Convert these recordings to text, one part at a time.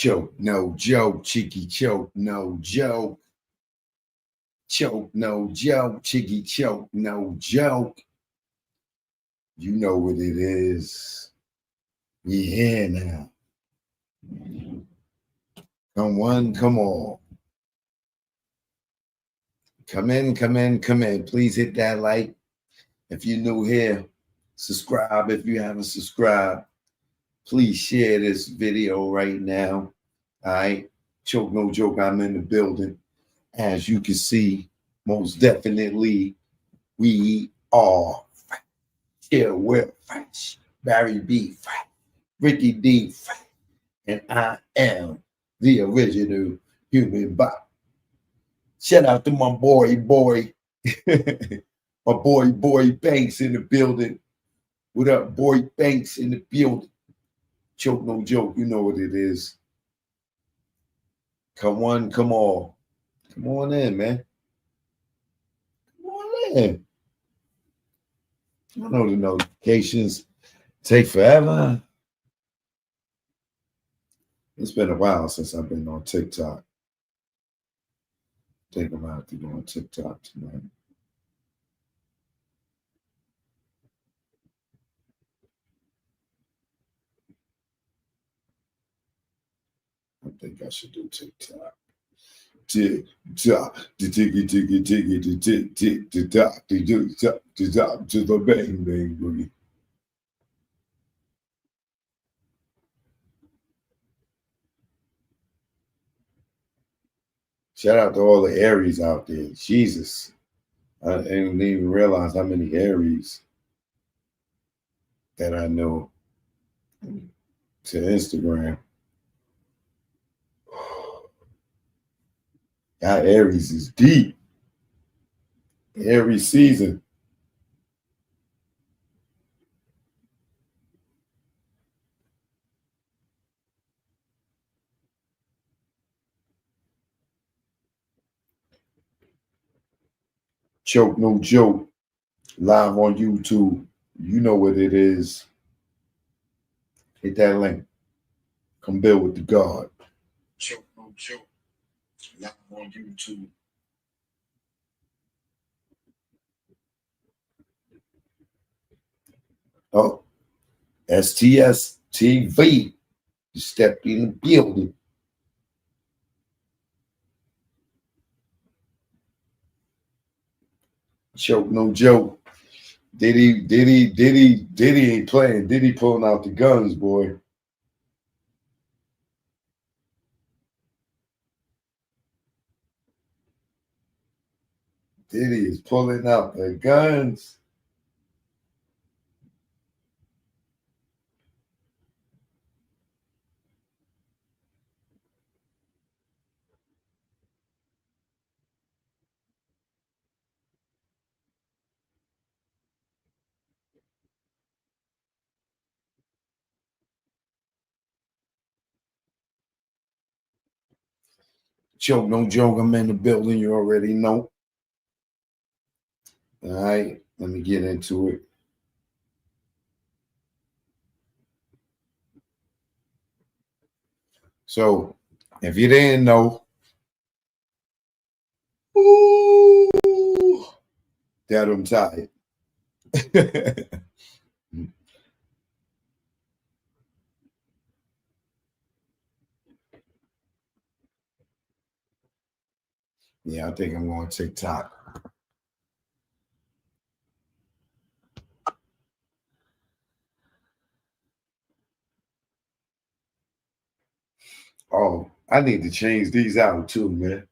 Choke, no joke. Cheeky choke, no joke. Choke, no joke. Cheeky choke, no joke. You know what it is. We here now. Come one, come all. Come in, come in, come in. Please hit that like. If you're new here, subscribe if you haven't subscribed. Please share this video right now. All right. Choke, no joke. I'm in the building. As you can see, most definitely, we are here with Barry B, Ricky D, and I am the original human bot. Shout out to my boy, my boy Banks in the building. What up, boy Banks in the building? Choke, no joke. You know what it is. Come one, come all. Come on in, man. Come on in. I know the notifications take forever. It's been a while since I've been on TikTok. I think I'm out to go on TikTok tonight. I think I should do TikTok. TikTok, the ticky, ticky, ticky, the tick, tick, the top, the top, the top, to the bang, bang, boogie. Shout out to all the Aries out there. Jesus. I didn't even realize how many Aries that I know to Instagram. God, Aries is deep. Aries season. Choke, no joke. Live on YouTube. You know what it is. Hit that link. Come build with the God. Choke, no joke. Live on YouTube. Oh, STS TV. You stepped in the building. Choke, no joke. Diddy ain't playing. Diddy pulling out the guns, boy. Diddy is pulling out the guns. Choke, no joke. I'm in the building. You already know. All right, let me get into it. So, if you didn't know, ooh, that I'm tired. Yeah, I think I'm going TikTok. Oh, I need to change these out too, man.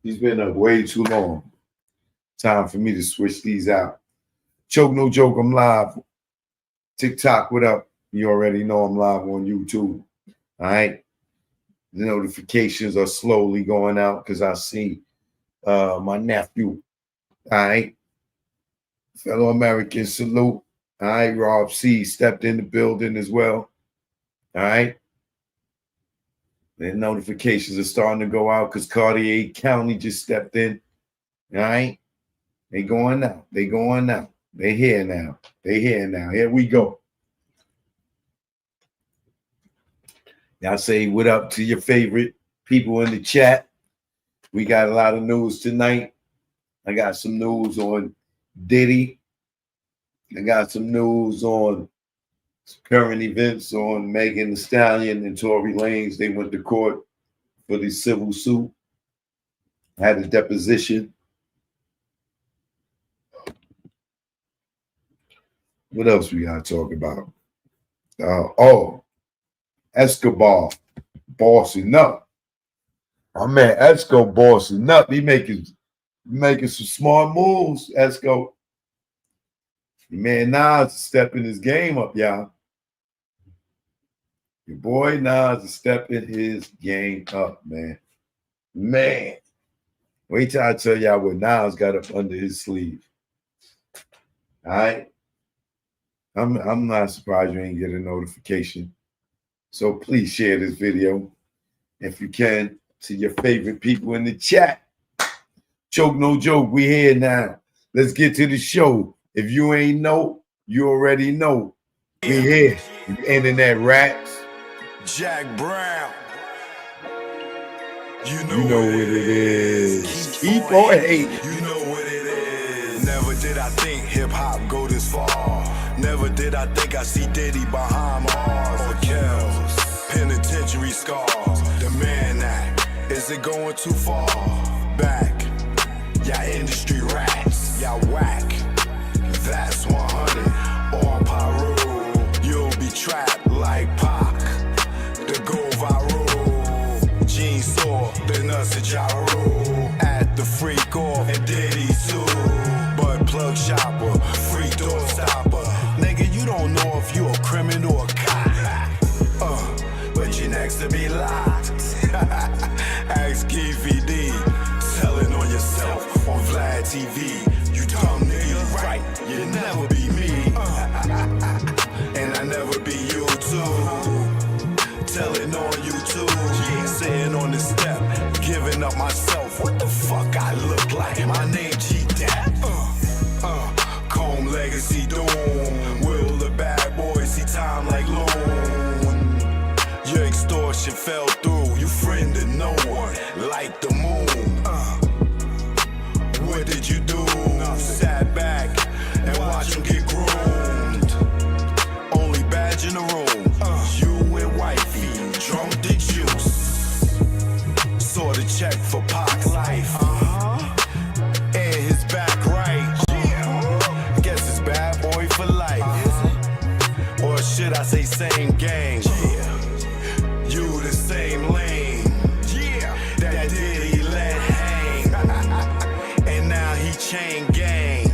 These been up way too long. Time for me to switch these out. Choke, no joke. I'm live. TikTok, what up? You already know I'm live on YouTube. All right. The notifications are slowly going out because I see my nephew. All right. Fellow American salute. All right. Rob C stepped in the building as well. All right. The notifications are starting to go out because Cartier County just stepped in. All right. They going now. They going now. They here now. They here now. Here we go. Y'all say what up to your favorite people in the chat. We got a lot of news tonight. I got some news on Diddy. I got some news on current events on Megan Thee Stallion and Tory Lanez. They went to court for the civil suit. Had a deposition. What else we got to talk about? Escobar bossing up. My man Esco bossing up. He making some smart moves, Esco. Man, Nas is stepping his game up, y'all. Your boy Nas is stepping his game up, man. Man. Wait till I tell y'all what Nas got up under his sleeve. All right. I'm not surprised you ain't get a notification. So please share this video, if you can, to your favorite people in the chat. Joke, no joke, we here now. Let's get to the show. If you ain't know, you already know. We here. You internet rats. Jack Brown. You know what it is. Keep on hating. You know what it is. Never did I think hip-hop go this far. Never did I think I see Diddy behind bars or Kells. Penitentiary scars. The Man Act. Is it going too far? Back. Y'all industry rats. Y'all whack. That's 100. On Pyro. You'll be trapped like Pac. The go viral. Gene saw the nuts at gyro. At the freak off and Diddy too. But plug shopper. Freak door stopper. Nigga, you don't know if you a criminal or a cop. But you're next to be locked. Ask Keefy D. Telling on yourself on Vlad TV. You dumb nigga, right? You'll never be me. And I never be you too. Telling on you too. Yeah, sitting on the step. Giving up myself. What the fuck I look like? My name G-Dap. Comb legacy doom. Will the bad boy see time like loan? Your extortion fell through. You friended no one like the moon. What did you do? Sat back and watch him get groomed. Only badge in the room. You and wifey drunk the juice. Saw the check for Pac's life. And his back right. Guess it's bad boy for life. Or should I say same gang? You the same lane. That Diddy let hang. And now he chain gang.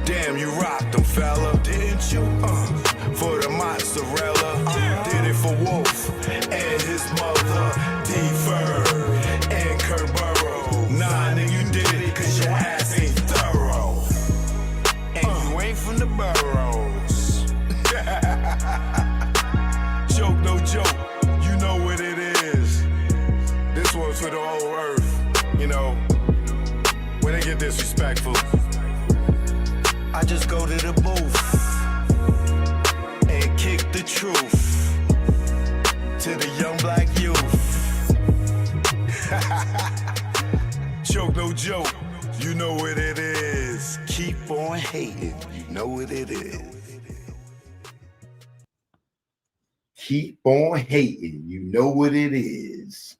Damn, you rocked him, fella. Didn't you? For the mozzarella. Did it for Wolf and his mother. D-Ferg and Kurt Burrow. Nah, nigga, you did it cause your ass ain't thorough. And you ain't from the boroughs. Joke, no joke. You know what it is. This one's for the whole earth. You know, when they get disrespectful, I just go to the booth and kick the truth to the young black youth. Joke, no joke. You know what it is. Keep on hating. You know what it is. Keep on hating. You know what it is.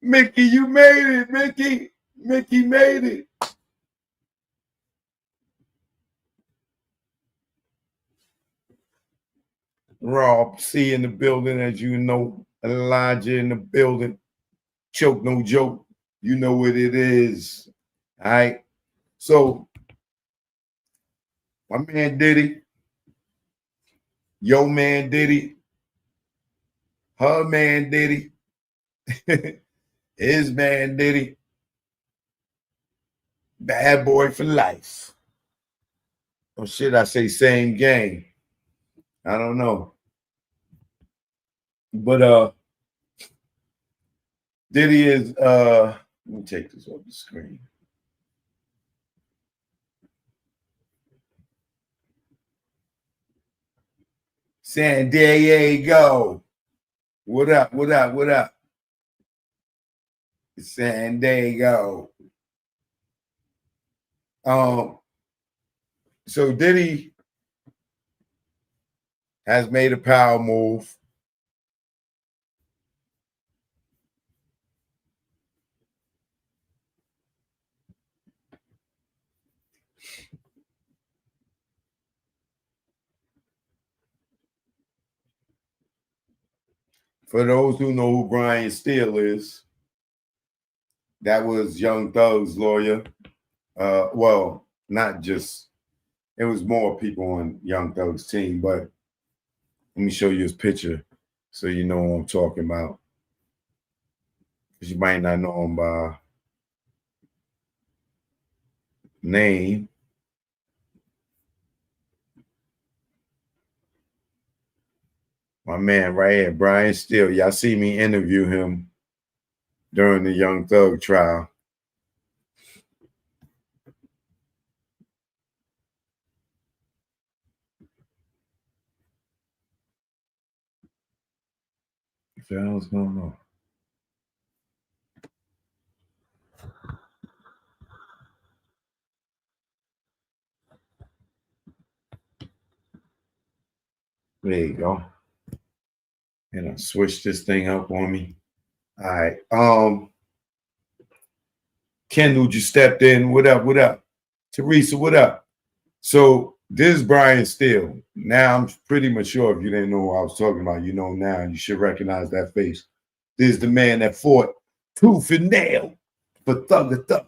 Mickey, you made it, Mickey. Mickey made it. Rob C in the building, as you know. Elijah in the building. Choke, no joke. You know what it is. All right. So, my man Diddy, your man Diddy, her man Diddy, his man Diddy, bad boy for life. Or should I say same gang? I don't know. But Diddy is let me take this off the screen. San Diego. What up? What up? What up? San Diego. So Diddy has made a power move. For those who know who Brian Steele is, that was Young Thug's lawyer. Well, not just, it was more people on Young Thug's team, but let me show you his picture so you know what I'm talking about. Because you might not know him by name. My man right here, Brian Steele. Y'all see me interview him during the Young Thug trial. What the hell's going on? There you go. And I switched this thing up on me. All right. Kendall just stepped in. What up? What up? Teresa, what up? So this is Brian Steele. Now I'm pretty much sure if you didn't know who I was talking about, you know now. You should recognize that face. This is the man that fought tooth and nail for Thug.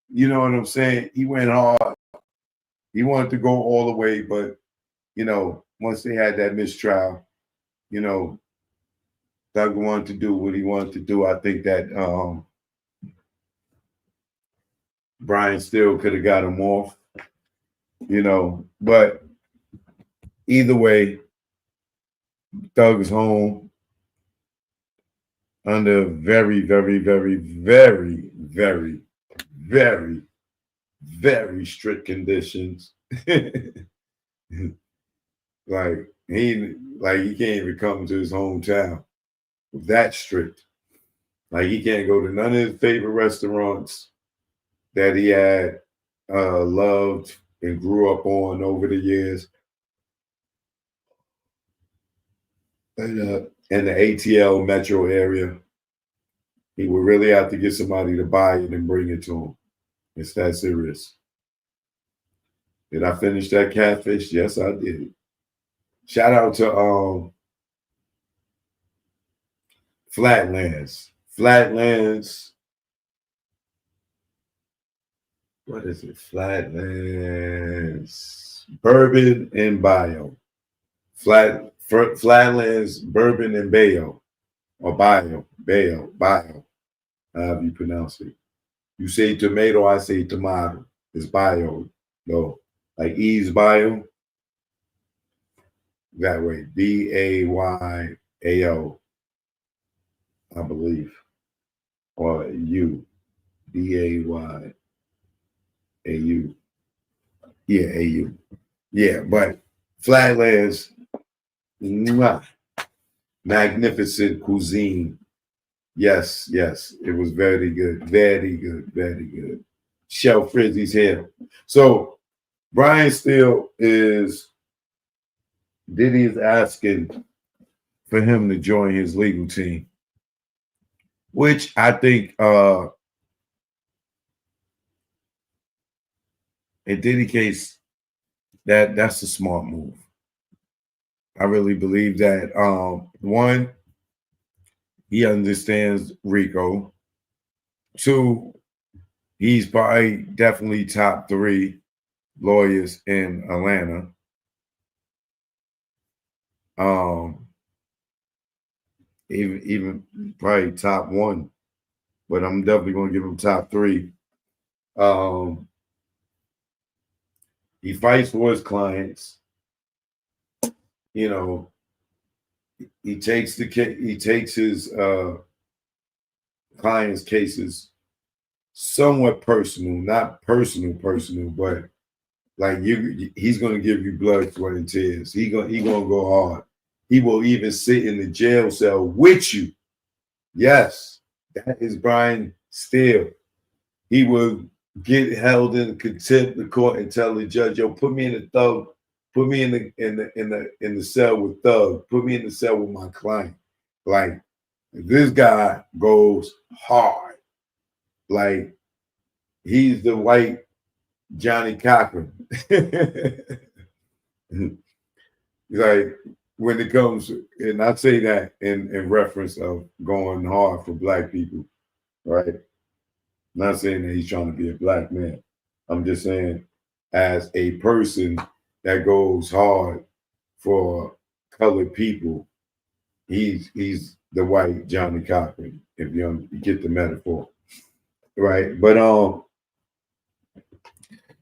You know what I'm saying? He went hard. He wanted to go all the way, but you know, once they had that mistrial, you know, Thug wanted to do what he wanted to do. I think that Brian Steele could have got him off, you know, but either way, Thug is home under very, very, very, very, very, very, very strict conditions. Like he can't even come to his hometown. That strict. Like he can't go to none of his favorite restaurants that he had loved and grew up on over the years. And in the ATL metro area, he would really have to get somebody to buy it and bring it to him. It's that serious. Did I finish that catfish? Yes, I did. Shout out to Flatlands. Flatlands. What is it? Flatlands. Bourbon and Bio. Flatlands, Bourbon and Bayo. Or Bayo. However you pronounce it. You say tomato, I say tomato. It's Bio. No. Like Eve's Bio. That way. Bayao. I believe. Or U. Bayau. Yeah, AU. Yeah, but Flatlands, magnificent cuisine. Yes, it was very good, very good, very good. Chef Frizzy's here. So Brian Steele Diddy is asking for him to join his legal team, which I think in Diddy case, that's a smart move. I really believe that. One, he understands Rico. Two, he's probably definitely top 3 lawyers in Atlanta. Even probably top 1, but I'm definitely going to give him top 3. He fights for his clients. You know, he takes his clients' cases somewhat personal, not personal, but like he's gonna give you blood, sweat, and tears. He gonna go hard. He will even sit in the jail cell with you. Yes, that is Brian Steele. He will get held in contempt of court and tell the judge, "Yo, put me in the thug, put me in the cell with Thug, put me in the cell with my client." Like this guy goes hard. Like he's the white Johnny Cochran. Like when it comes, and I say that in reference of going hard for black people, right? Not saying that he's trying to be a black man. I'm just saying, as a person that goes hard for colored people, he's the white Johnny Cochran, if you get the metaphor, right? But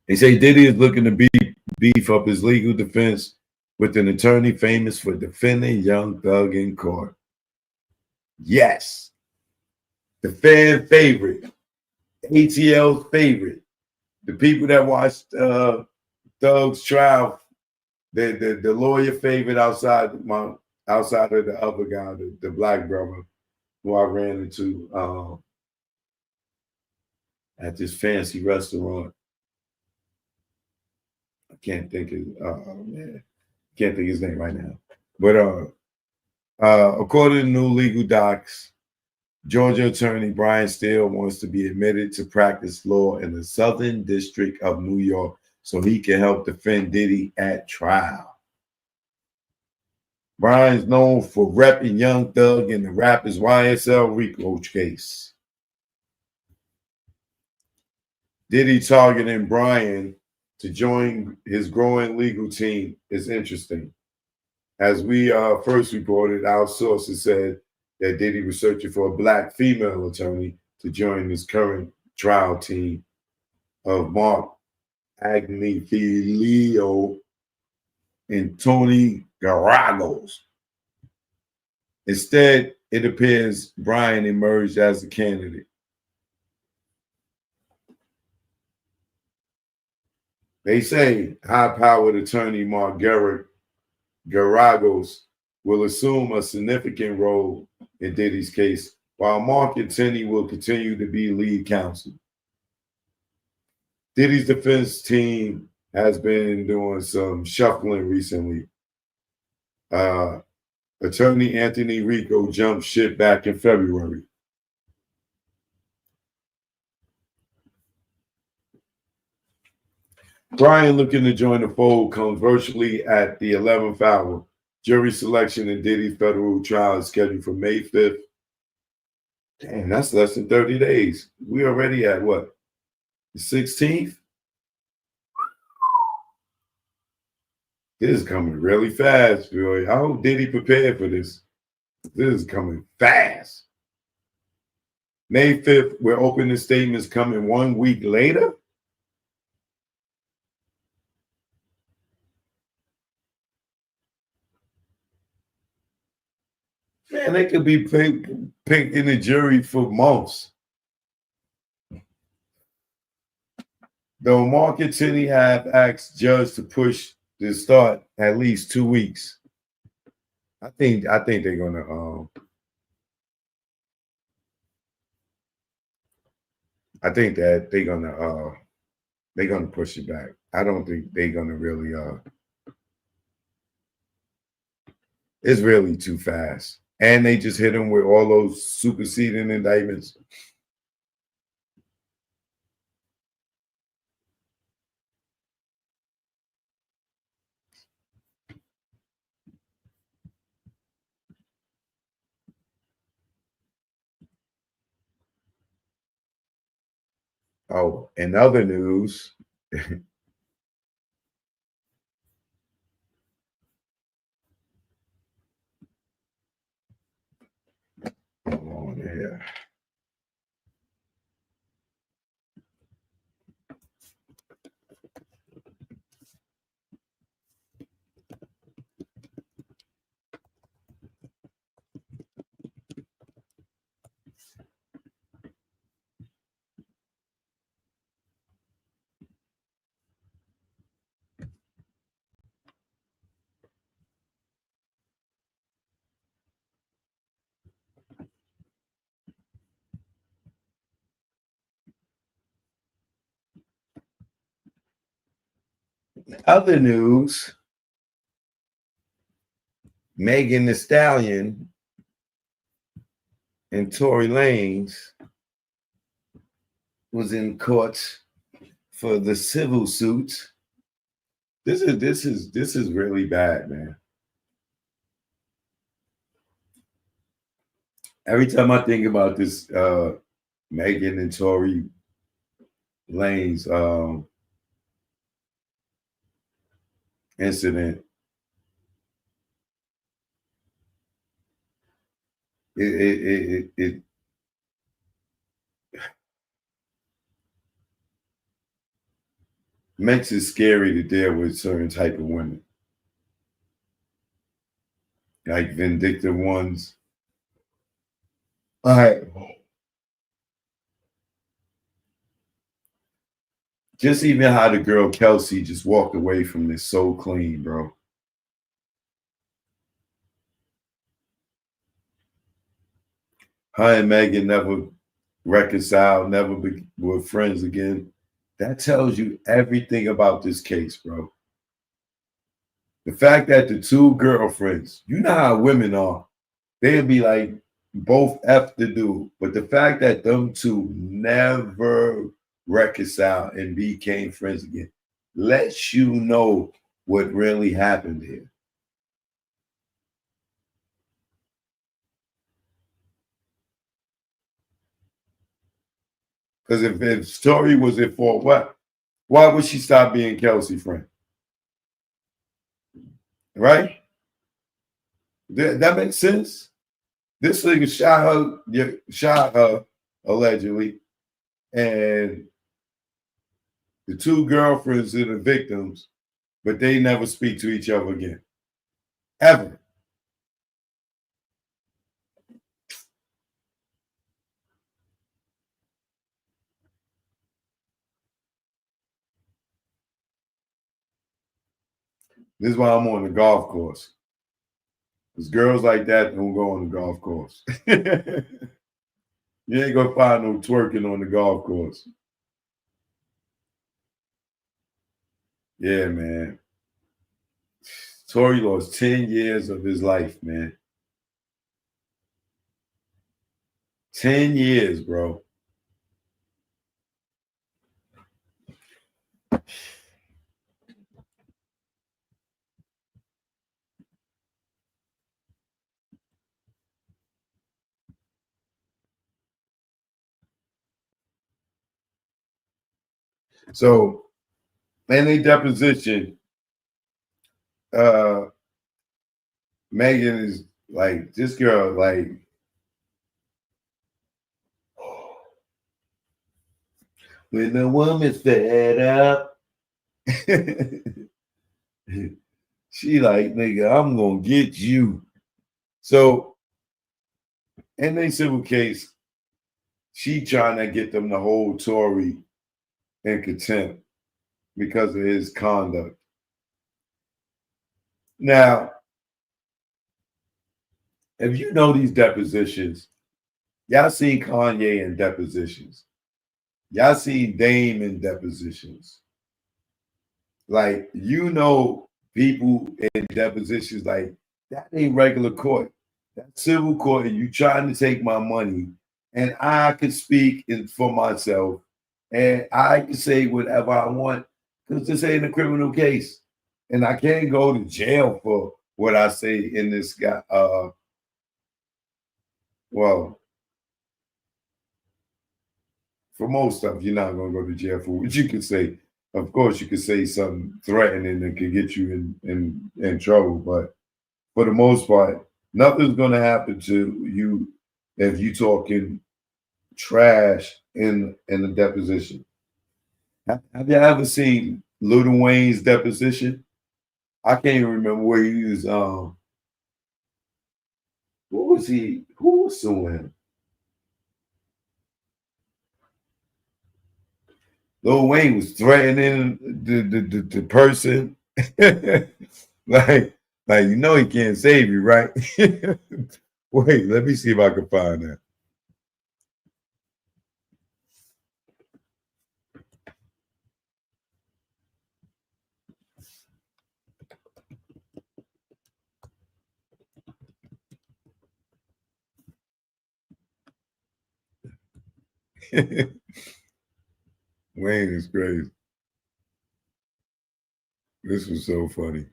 they say Diddy is looking to beef up his legal defense with an attorney famous for defending Young Thug in court. Yes, the fan favorite, ATL's favorite, the people that watched Thug's trial, the lawyer favorite outside of the other guy, the black brother who I ran into at this fancy restaurant. I can't think of man, can't think of his name right now. But according to new legal docs, Georgia attorney Brian Steele wants to be admitted to practice law in the Southern District of New York so he can help defend Diddy at trial. Brian's known for repping Young Thug in the rapper's YSL RICO case. Diddy targeting Brian to join his growing legal team is interesting. As we first reported, our sources said that Diddy was searching for a black female attorney to join his current trial team of Mark Agnifilio and Tony Garagos. Instead, it appears Brian emerged as the candidate. They say high-powered attorney Mark Garagos will assume a significant role in Diddy's case, while Mark and Tenney will continue to be lead counsel. Diddy's defense team has been doing some shuffling recently. Attorney Anthony Rico jumped ship back in February. Brian looking to join the fold comes virtually at the 11th hour. Jury selection in Diddy's federal trial is scheduled for May 5th. Damn, that's less than 30 days. We already at what? The 16th? This is coming really fast, boy. I hope Diddy prepared for this. This is coming fast. May 5th, we're opening statements coming 1 week later. Man, they could be picked in the jury for months. Though Mark and Tenney have asked judge to push the start at least 2 weeks. I think they're gonna I think that they're gonna push it back. I don't think they're gonna really it's really too fast. And they just hit him with all those superseding indictments. Oh, in other news, come on here. Other news, Megan Thee Stallion and Tory Lanez was in court for the civil suit. This is really bad, man. Every time I think about this Megan and Tory Lanez incident, it makes it scary to deal with certain type of women, like vindictive ones. All right. Just even how the girl Kelsey just walked away from this so clean, bro. Her and Megan never reconciled, never were friends again. That tells you everything about this case, bro. The fact that the two girlfriends, you know how women are, they'd be like both F the dude. But the fact that them two never reconciled and became friends again lets you know what really happened here. Because if Story was at fault, why would she stop being Kelsey's friend? Right? That makes sense. This nigga shot her allegedly, and the two girlfriends are the victims, but they never speak to each other again. Ever. This is why I'm on the golf course. Because girls like that don't go on the golf course. You ain't gonna find no twerking on the golf course. Yeah, man. Tory lost 10 years of his life, man. 10 years, bro. So, in a deposition, Megan is like, this girl, like, when the woman's fed up, she like, nigga, I'm gonna get you. So, in a civil case, she trying to get them to hold Tory in contempt because of his conduct. Now, if you know these depositions, y'all seen Kanye in depositions. Y'all seen Dame in depositions. Like, you know people in depositions, like, that ain't regular court. That's civil court, and you trying to take my money, and I could speak for myself, and I can say whatever I want, because this ain't a criminal case. And I can't go to jail for what I say in this guy. Well, for most stuff, you're not gonna go to jail for what you could say. Of course, you could say something threatening that could get you in trouble, but for the most part, nothing's gonna happen to you if you talking trash in the deposition. Have you ever seen Lil Wayne's deposition? I can't even remember where he was. What was he? Who was suing him? Lil Wayne was threatening the person. like you know he can't save you, right? Wait, let me see if I can find that. Wayne is crazy. This was so funny.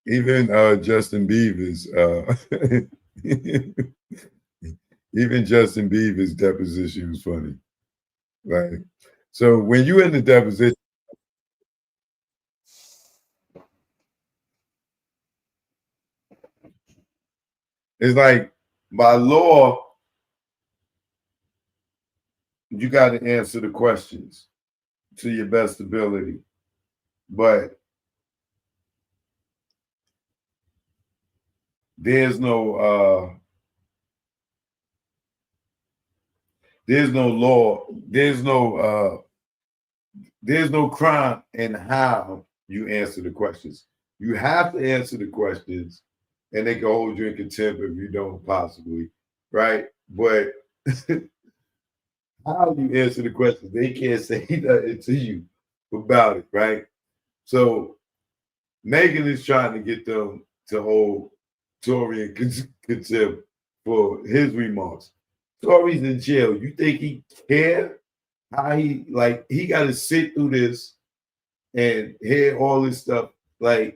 Even Justin Bieber's even Justin Bieber's deposition was funny. Like, so when you in the deposition, it's like by law, you got to answer the questions to your best ability. But there's no law, there's no crime in how you answer the questions. You have to answer the questions, and they can hold you in contempt if you don't possibly, right? But how you answer the questions, they can't say nothing to you about it, right? So Megan is trying to get them to hold Tory in contempt for his remarks. Tory's in jail. You think he care how he got to sit through this and hear all this stuff, and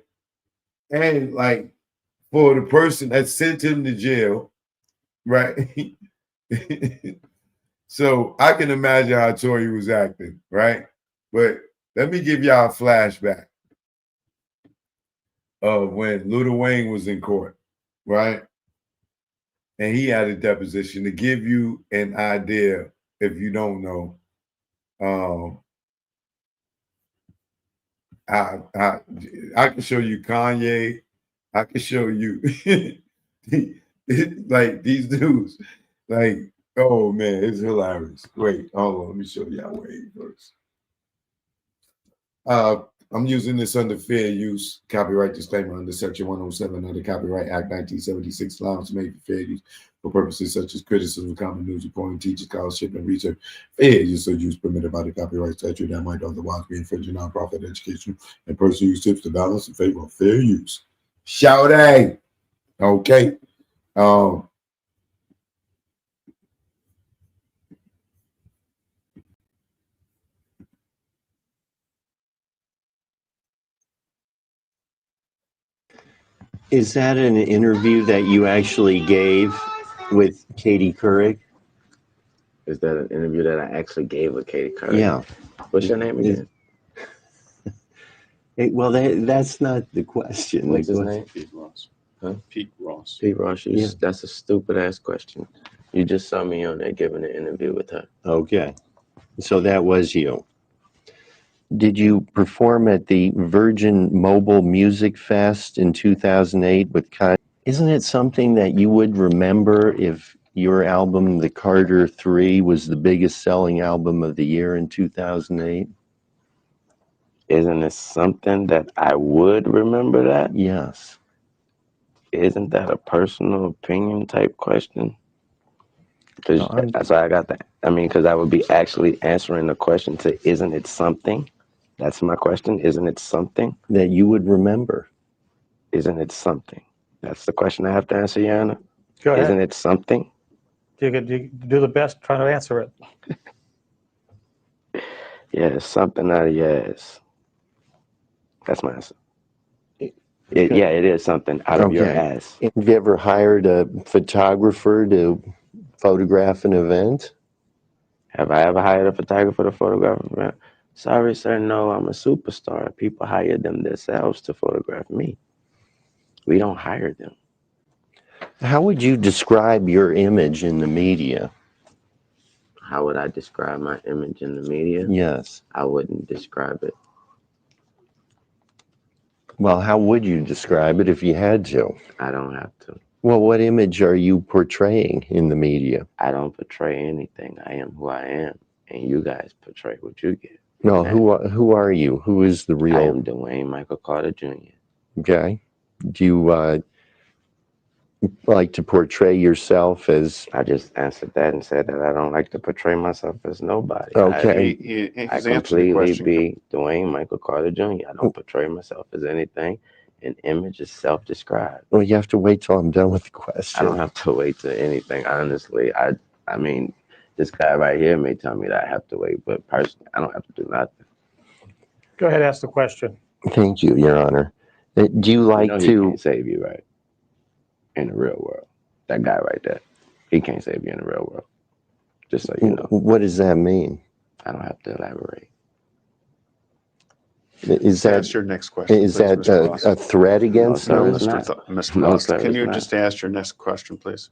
for the person that sent him to jail, right? So I can imagine how Tory was acting, right? But let me give y'all a flashback of when Lil Wayne was in court, right? And he had a deposition to give you an idea, if you don't know. I can show you Kanye. I can show you like these dudes. Like, oh man, it's hilarious. Wait, hold on, let me show y'all Wayne first. I'm using this under fair use, copyright disclaimer under Section 107 of the Copyright Act 1976, allowance made for fair use for purposes such as criticism, common news, reporting, teaching, scholarship, and research. Fair use or use permitted by the copyright statute that might otherwise be infringing nonprofit education and personal use tips to balance in favor of fair use. Shout out. Okay. Is that an interview that you actually gave with Katie Couric? Is that an interview that I actually gave with Katie Couric? Yeah. What's your name again? Well, that's not the question. What's his name? Pete Ross. Huh? Pete Ross. Pete Ross. Yeah. That's a stupid ass question. You just saw me on there giving an interview with her. Okay. So that was you. Did you perform at the Virgin Mobile Music Fest in 2008 with Kanye? Isn't it something that you would remember if your album, The Carter 3, was the biggest selling album of the year in 2008? Isn't it something that I would remember that? Yes. Isn't that a personal opinion type question? Because that's why I got that. I mean, because I would be actually answering the question to, isn't it something? That's my question. Isn't it something that you would remember? Isn't it something? That's the question I have to answer, Yana. Go ahead. Isn't it something? You could do the best trying to answer it. Yeah, it's something out of your ass. That's my answer. Yeah, it is something out of your ass. Have you ever hired a photographer to photograph an event? Have I ever hired a photographer to photograph an event? Sorry, sir, no, I'm a superstar. People hire them themselves to photograph me. We don't hire them. How would you describe your image in the media? How would I describe my image in the media? Yes. I wouldn't describe it. Well, how would you describe it if you had to? I don't have to. Well, what image are you portraying in the media? I don't portray anything. I am who I am, and you guys portray what you get. No, who are you? Who is the real? I am Dwayne Michael Carter Jr. Okay. Do you like to portray yourself as? I just answered that and said that I don't like to portray myself as nobody. Okay. I completely be Dwayne Michael Carter Jr. I don't portray myself as anything. An image is self-described. Well, you have to wait till I'm done with the question. I don't have to wait to anything, honestly. I mean, this guy right here may tell me that I have to wait, but personally, I don't have to do nothing. Go ahead, ask the question. Thank you, Your Honor. Do you like He to? can't save you, right? In the real world. That guy right there. He can't save you in the real world. Just so you know. What does that mean? I don't have to elaborate. Is that ask your next question? is please, that Mr. Ross? a threat against No, him? it's not. Mr. No, Ross, sir, can it's you not. just ask your next question, please?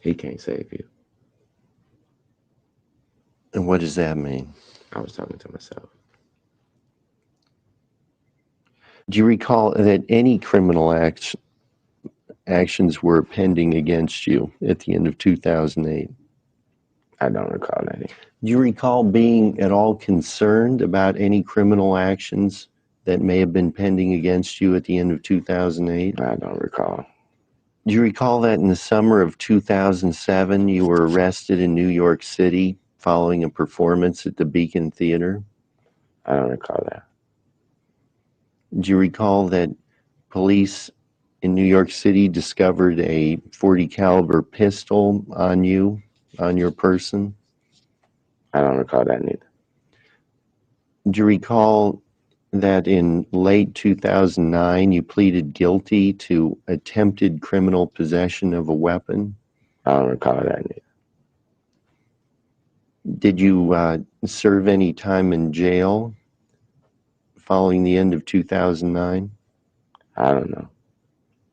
He can't save you. And what does that mean? I was talking to myself. Do you recall that any criminal actions were pending against you at the end of 2008? I don't recall any. Do you recall being at all concerned about any criminal actions that may have been pending against you at the end of 2008? I don't recall. Do you recall that in the summer of 2007, you were arrested in New York City following a performance at the Beacon Theater? I don't recall that. Do you recall that police in New York City discovered a .40 caliber pistol on you, on your person? I don't recall that neither. Do you recall that in late 2009 you pleaded guilty to attempted criminal possession of a weapon? I don't recall that neither. Did you serve any time in jail following the end of 2009? I don't know.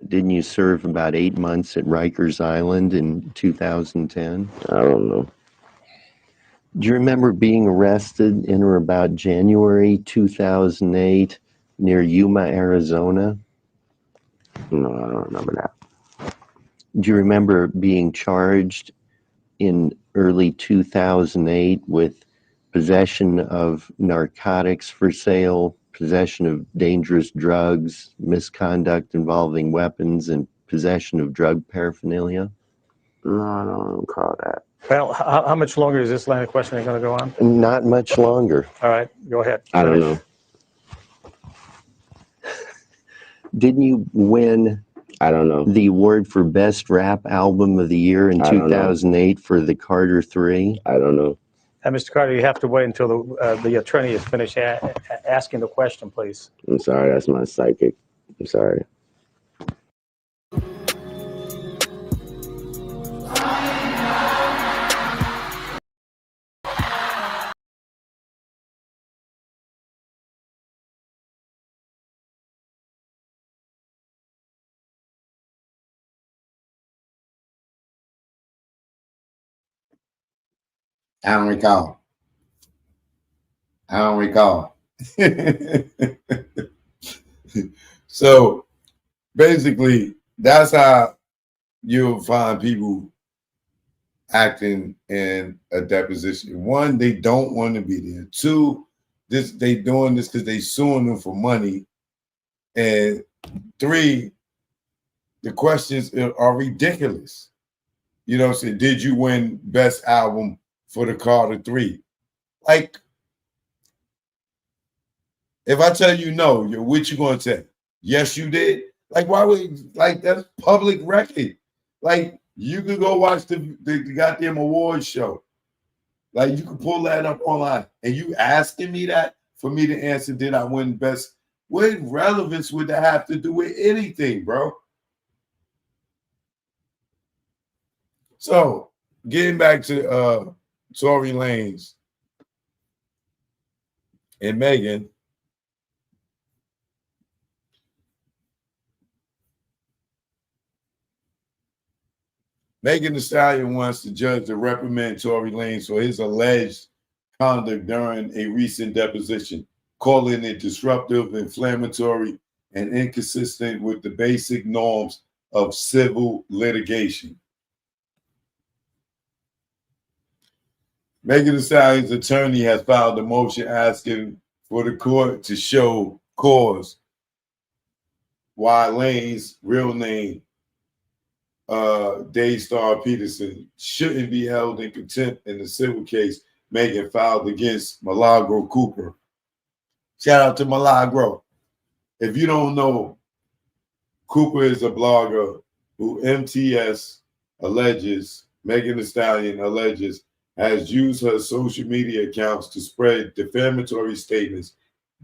Didn't you serve about 8 months at Rikers Island in 2010? I don't know. Do you remember being arrested in or about January 2008 near Yuma, Arizona? No, I don't remember that. Do you remember being charged in early 2008 with possession of narcotics for sale, possession of dangerous drugs, misconduct involving weapons, and possession of drug paraphernalia? No, I don't recall that. Well, how much longer is this line of questioning going to go on? Not much longer. All right, go ahead. I don't know. Didn't you win I don't know. the award for Best Rap Album of the Year in I don't know. 2008 for the Carter 3? I don't know. Mr. Carter, you have to wait until the attorney is finished asking the question, please. I'm sorry. That's my psychic. I'm sorry. I don't recall. So basically, that's how you'll find people acting in a deposition. One, they don't want to be there. Two, they doing this because they suing them for money. And three, the questions are ridiculous. You know what I'm saying? Did you win Best Album for the Carter 3? Like, if I tell you no, what you gonna say? Yes, you did. Like, why would, like, that's public record. Like, you could go watch the goddamn awards show. Like, you can pull that up online. And you asking me that for me to answer, did I win best? What relevance would that have to do with anything, bro? So, getting back to Tory Lanez and Megan. Megan Thee Stallion wants the judge to reprimand Tory Lanez for his alleged conduct during a recent deposition, calling it disruptive, inflammatory, and inconsistent with the basic norms of civil litigation. Megan Thee Stallion's attorney has filed a motion asking for the court to show cause why Lane's real name, Daystar Peterson, shouldn't be held in contempt in the civil case Megan filed against Milagro Cooper. Shout out to Milagro. If you don't know, Cooper is a blogger who MTS alleges, Megan Thee Stallion alleges, has used her social media accounts to spread defamatory statements,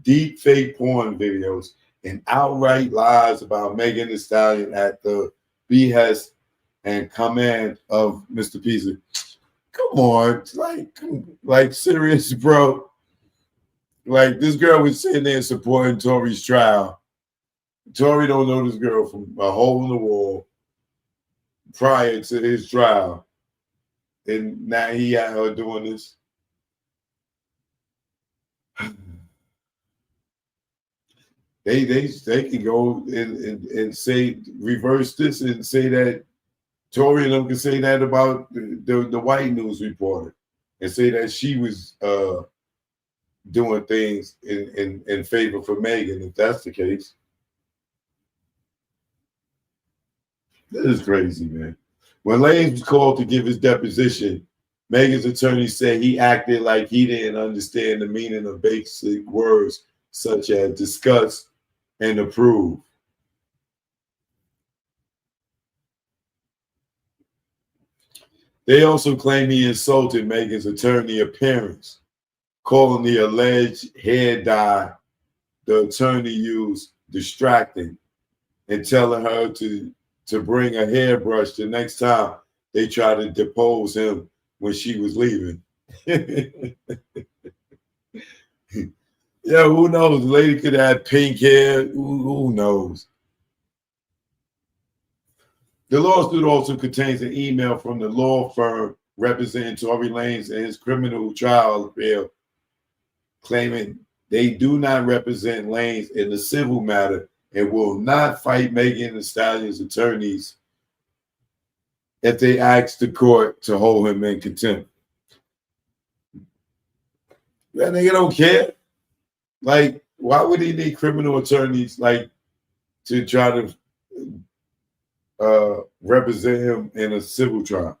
deep fake porn videos, and outright lies about Megan Thee Stallion at the behest and command of Mr. Peasy. Come on, like serious, bro. Like this girl was sitting there supporting Tory's trial. Tory don't know this girl from a hole in the wall prior to his trial. And now he had her doing this. They can go and say, reverse this and say that Tory and them can say that about the white news reporter and say that she was doing things in favor for Megan, if that's the case. This is crazy, man. When Lanez was called to give his deposition, Megan's attorney said he acted like he didn't understand the meaning of basic words such as discuss and approve. They also claim he insulted Megan's attorney appearance, calling the alleged hair dye the attorney used distracting and telling her to bring a hairbrush the next time they tried to depose him when she was leaving. Yeah, who knows? The lady could have pink hair. Who knows? The lawsuit also contains an email from the law firm representing Tory Lanez and his criminal trial appeal, claiming they do not represent Lanez in the civil matter and will not fight Megan Thee Stallion's attorneys if they ask the court to hold him in contempt. That nigga don't care. Like, why would he need criminal attorneys like to try to represent him in a civil trial?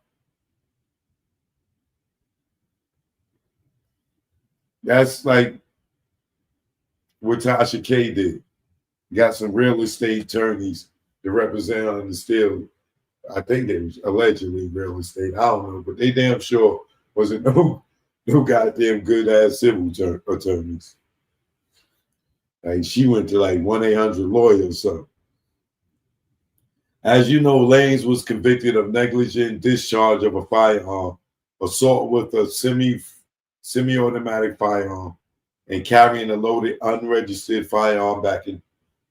That's like what Tasha K did. Got some real estate attorneys to represent her in the Steele. I think they was allegedly real estate. I don't know, but they damn sure wasn't no goddamn good ass civil attorneys. Like she went to like 1-800-lawyer or something. As you know, Lanez was convicted of negligent discharge of a firearm, assault with a semi-automatic firearm, and carrying a loaded unregistered firearm back in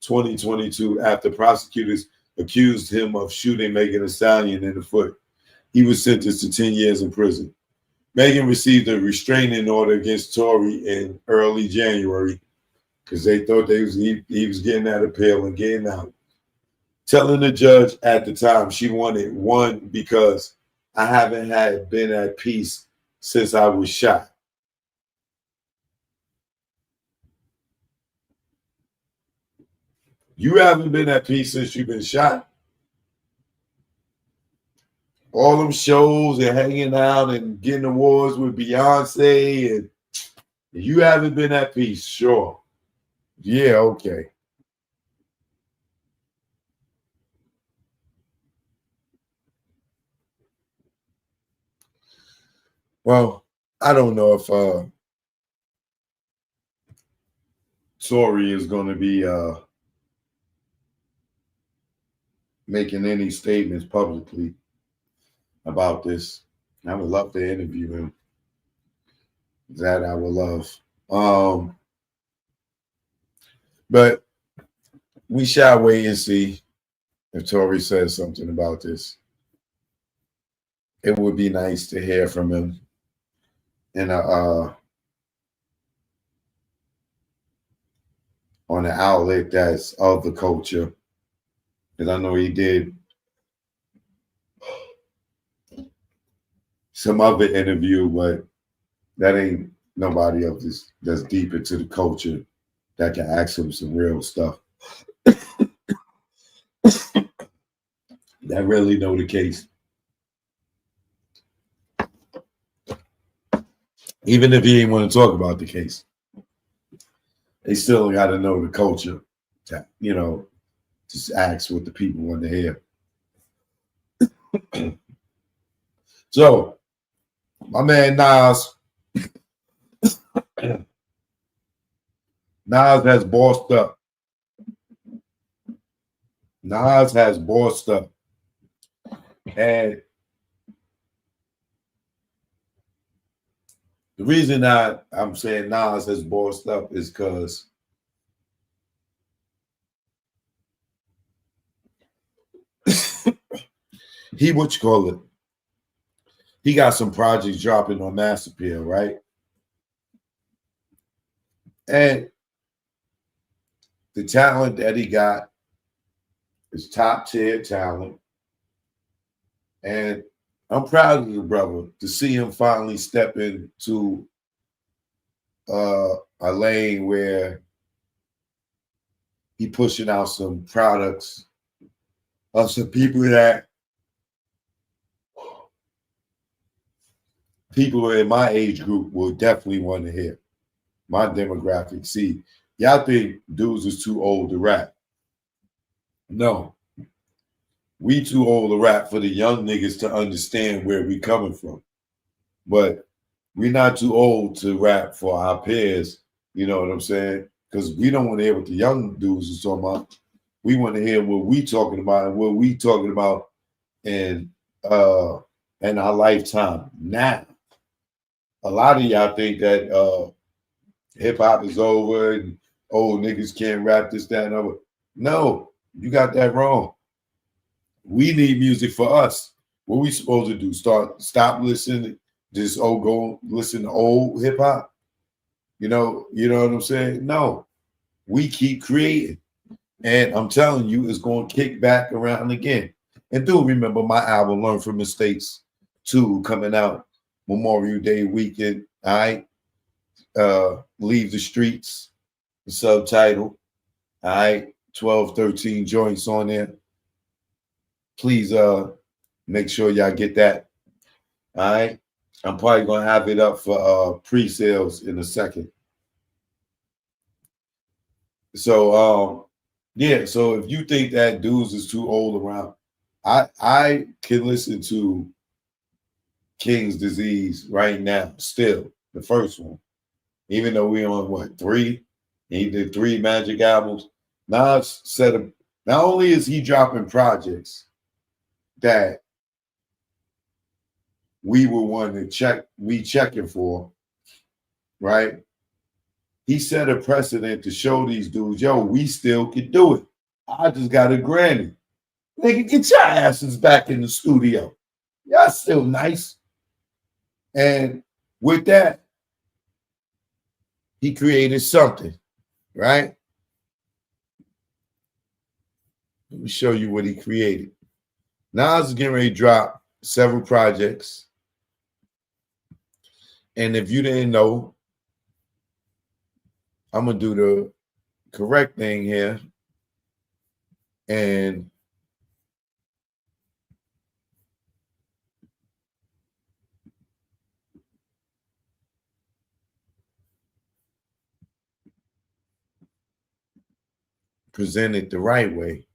2022 after prosecutors accused him of shooting Megan Thee Stallion in the foot. He was sentenced to 10 years in prison. Megan received a restraining order against Tory in early January because they thought he was getting that appeal and getting out. Telling the judge at the time she wanted one because I haven't been at peace since I was shot. You haven't been at peace since you've been shot. All them shows and hanging out and getting awards with Beyonce, and you haven't been at peace, sure. Yeah, okay. Well, I don't know if Tory is going to be making any statements publicly about this. I would love to interview him. That I would love. But we shall wait and see if Tory says something about this. It would be nice to hear from him in on an outlet that's of the culture. Because I know he did some other interview, but that ain't nobody of this that's deep into the culture that can ask him some real stuff. That really know the case. Even if he didn't want to talk about the case, they still got to know the culture. You know, just ask what the people want to hear. So, my man Nas has bossed up. Nas has bossed up. And the reason that I'm saying Nas has bossed up is because he got some projects dropping on Mass Appeal, right? And the talent that he got is top tier talent. And I'm proud of the brother to see him finally step into a lane where he pushing out some products of some people that people in my age group will definitely want to hear. My demographic. See, y'all think dudes is too old to rap. No. We too old to rap for the young niggas to understand where we coming from. But we're not too old to rap for our peers, you know what I'm saying? Because we don't want to hear what the young dudes is talking about. We want to hear what we talking about and what we talking about in our lifetime now. A lot of y'all think that hip hop is over and old niggas can't rap this, that, and other. No, you got that wrong. We need music for us. What we supposed to do? Stop listening, just go listen to old hip hop? You know what I'm saying? No. We keep creating. And I'm telling you, it's going to kick back around again. And do remember my album, Learn from Mistakes 2, coming out Memorial Day weekend. All right. Leave the Streets, the subtitle. All right. 12, 13 joints on there. Please make sure y'all get that. All right. I'm probably going to have it up for pre-sales in a second. So yeah, so if you think that dudes is too old around, I can listen to King's Disease right now, still, the first one. Even though we on what, 3? He did 3 Magic albums. Nas said not only is he dropping projects that we were wanting to checking for, right? He set a precedent to show these dudes, yo, we still can do it. I just got a granny. Nigga, get your asses back in the studio. Y'all still nice. And with that, he created something, right? Let me show you what he created. Nas is getting ready to drop several projects. And if you didn't know, I'm going to do the correct thing here and present it the right way.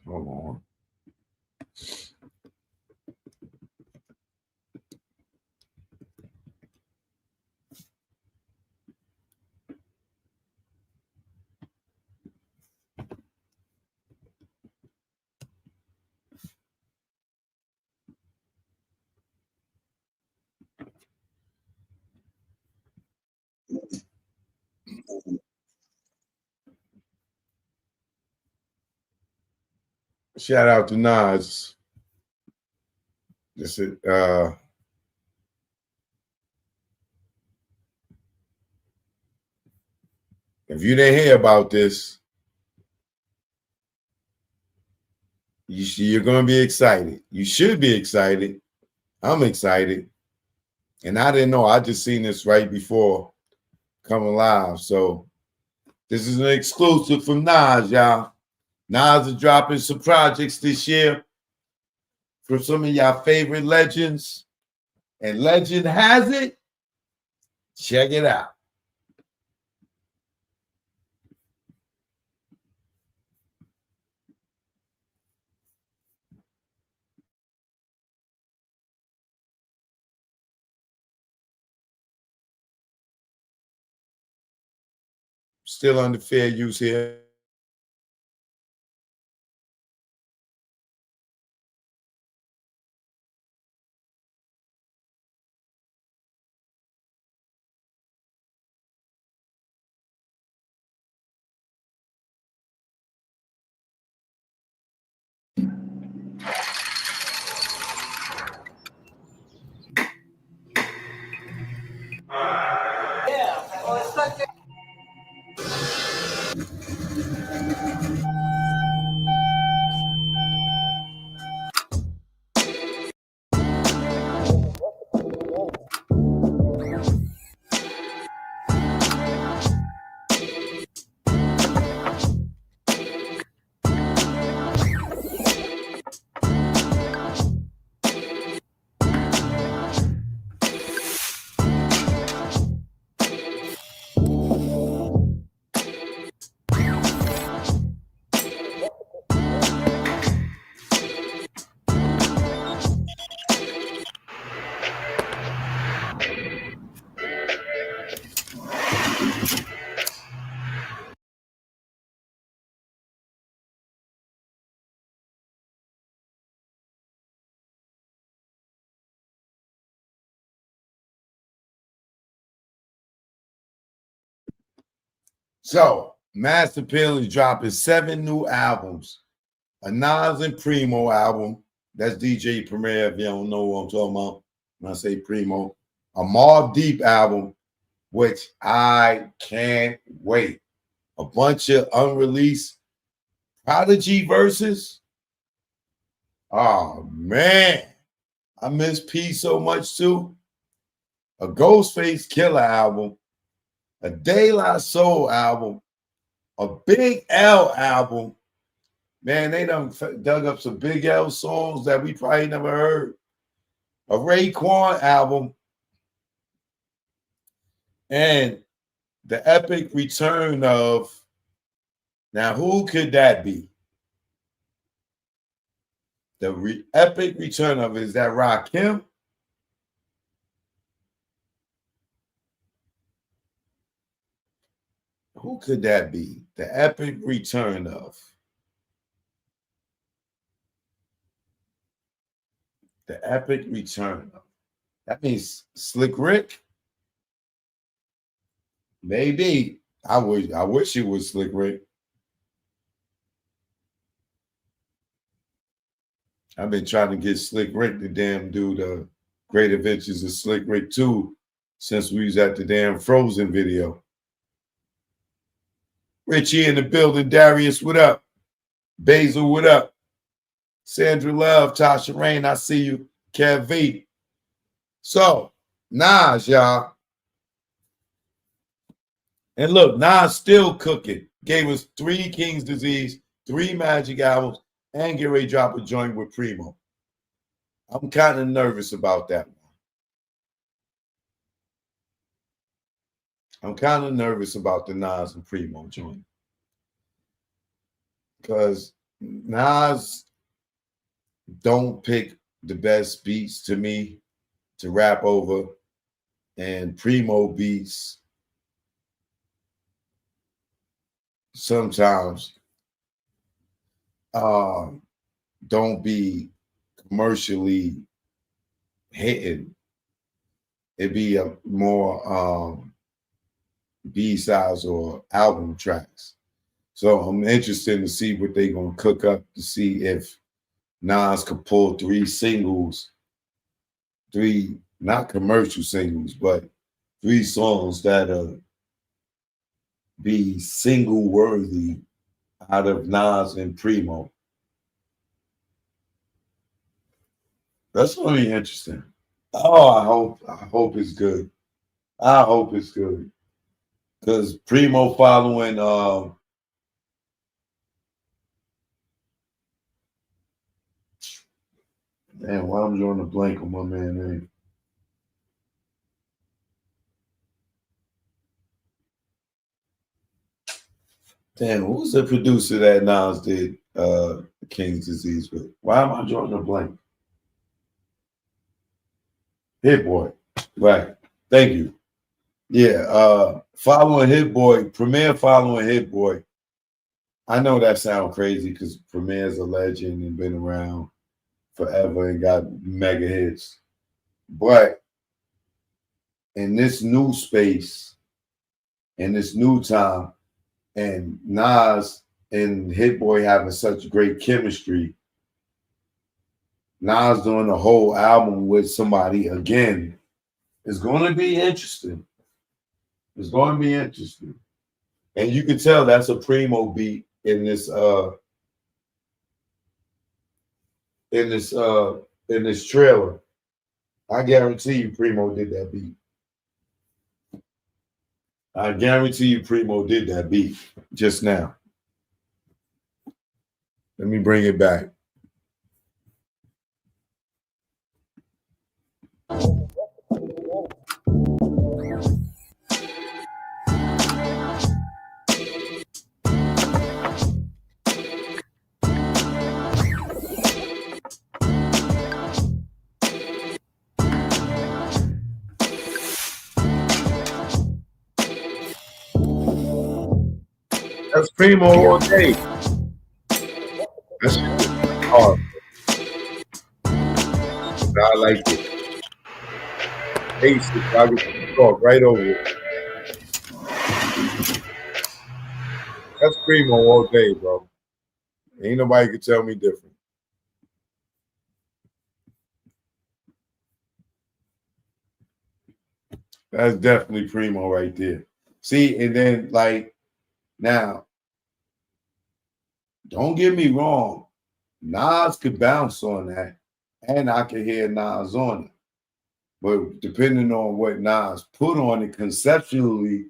Hold on. Shout out to Nas. This is if you didn't hear about this, you're going to be excited. You should be excited. I'm excited. And I didn't know. I just seen this right before coming live. So this is an exclusive from Nas, y'all. Nas is dropping some projects this year from some of y'all favorite legends. And legend has it. Check it out. Still under fair use here. So, Master Pill is dropping 7 new albums. A Nas and Primo album. That's DJ Premier, if you don't know what I'm talking about when I say Primo. A Mobb Deep album, which I can't wait. A bunch of unreleased Prodigy verses. Oh, man. I miss P so much, too. A Ghostface Killer album. A De La Soul album. A Big L album. Man, they done dug up some Big L songs that we probably never heard. A Raekwon album. And the epic return of, now who could that be? The epic return of, is that Rakim? Who could that be? The epic return of. The epic return of. That means Slick Rick? Maybe. I wish it was Slick Rick. I've been trying to get Slick Rick to damn do the Great Adventures of Slick Rick 2 since we was at the damn Frozen video. Richie in the building. Darius, what up? Basil, what up? Sandra Love, Tasha Rain, I see you. Kev V. So, Nas, y'all. And look, Nas still cooking. Gave us 3 King's Disease, 3 Magic albums, and get ready to drop a joint with Primo. I'm kind of nervous about that one. I'm kind of nervous about the Nas and Primo joint. Because Nas don't pick the best beats to me to rap over, and Primo beats sometimes don't be commercially hitting. It'd be a more B-sides or album tracks. So I'm interested to see what they're going to cook up to see if Nas could pull 3 singles, 3 not commercial singles, but 3 songs that be single worthy out of Nas and Primo. That's going to be interesting. Oh, I hope it's good. I hope it's good. Because Primo following man, why I'm drawing a blank on my man name. Damn, who was the producer that Nas did King's Disease with? Why am I drawing a blank? Hit Boy. Right. Thank you. Yeah, following Hit Boy, Premier following Hit Boy. I know that sounds crazy because Premier's a legend and been around forever and got mega hits. But in this new space, in this new time, and Nas and Hit Boy having such great chemistry, Nas doing a whole album with somebody again is going to be interesting. It's going to be interesting. And you can tell that's a Primo beat in this trailer. I guarantee you Primo did that beat. I guarantee you Primo did that beat just now. Let me bring it back. That's Primo all day. That's hard. I like it. Basic. I can talk right over it. That's Primo all day, bro. Ain't nobody can tell me different. That's definitely Primo right there. See, and then like now, don't get me wrong. Nas could bounce on that, and I could hear Nas on it. But depending on what Nas put on it conceptually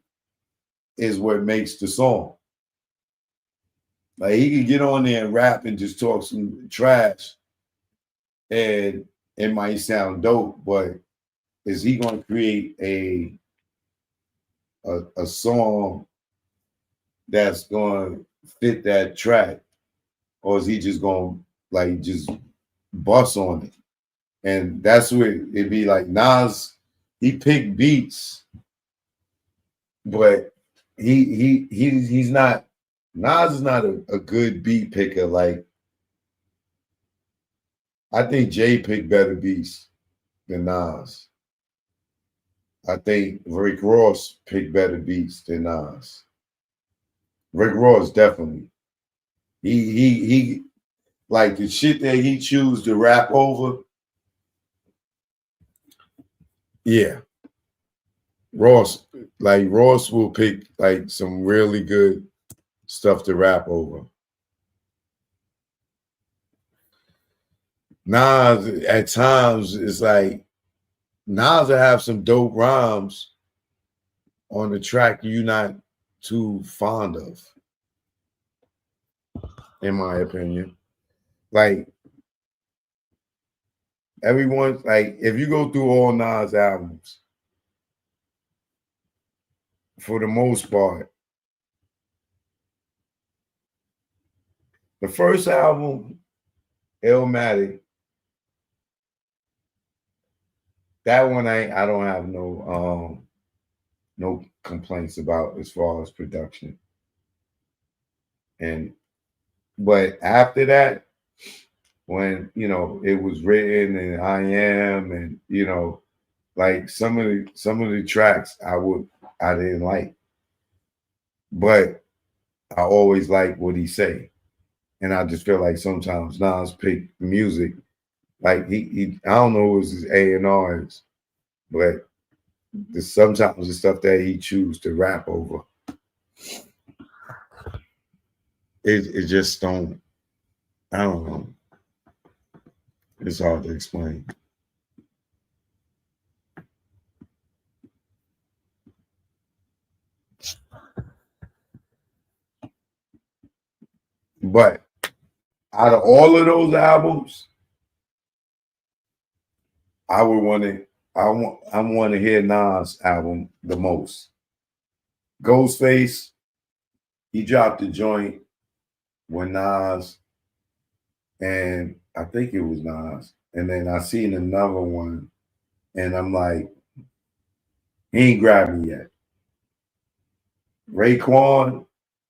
is what makes the song. Like he could get on there and rap and just talk some trash, and it might sound dope, but is he going to create a song that's going to fit that track, or is he just going to like just bust on it? And that's where it'd be like Nas. He picked beats, but he's not. Nas is not a good beat picker. Like I think Jay picked better beats than Nas. I think Rick Ross picked better beats than Nas. Rick Ross definitely. He like the shit that he choose to rap over. Yeah. Ross will pick like some really good stuff to rap over. Nas at times it's like Nas will have some dope rhymes on the track you're not too fond of, in my opinion. Like everyone, like if you go through all Nas albums, for the most part, the first album, Illmatic, that one I don't have no complaints about as far as production. But after that, when it was written and I Am and like some of the tracks I didn't like. But I always like what he say. And I just feel like sometimes Nas pick music. Like he I don't know what his A&Rs, but sometimes the stuff that he choose to rap over, it just don't, I don't know. It's hard to explain. But out of all of those albums, I want to hear Nas album the most. Ghostface, he dropped a joint when Nas, and I think it was Nas. And then I seen another one, and I'm like, he ain't grabbed me yet. Raekwon,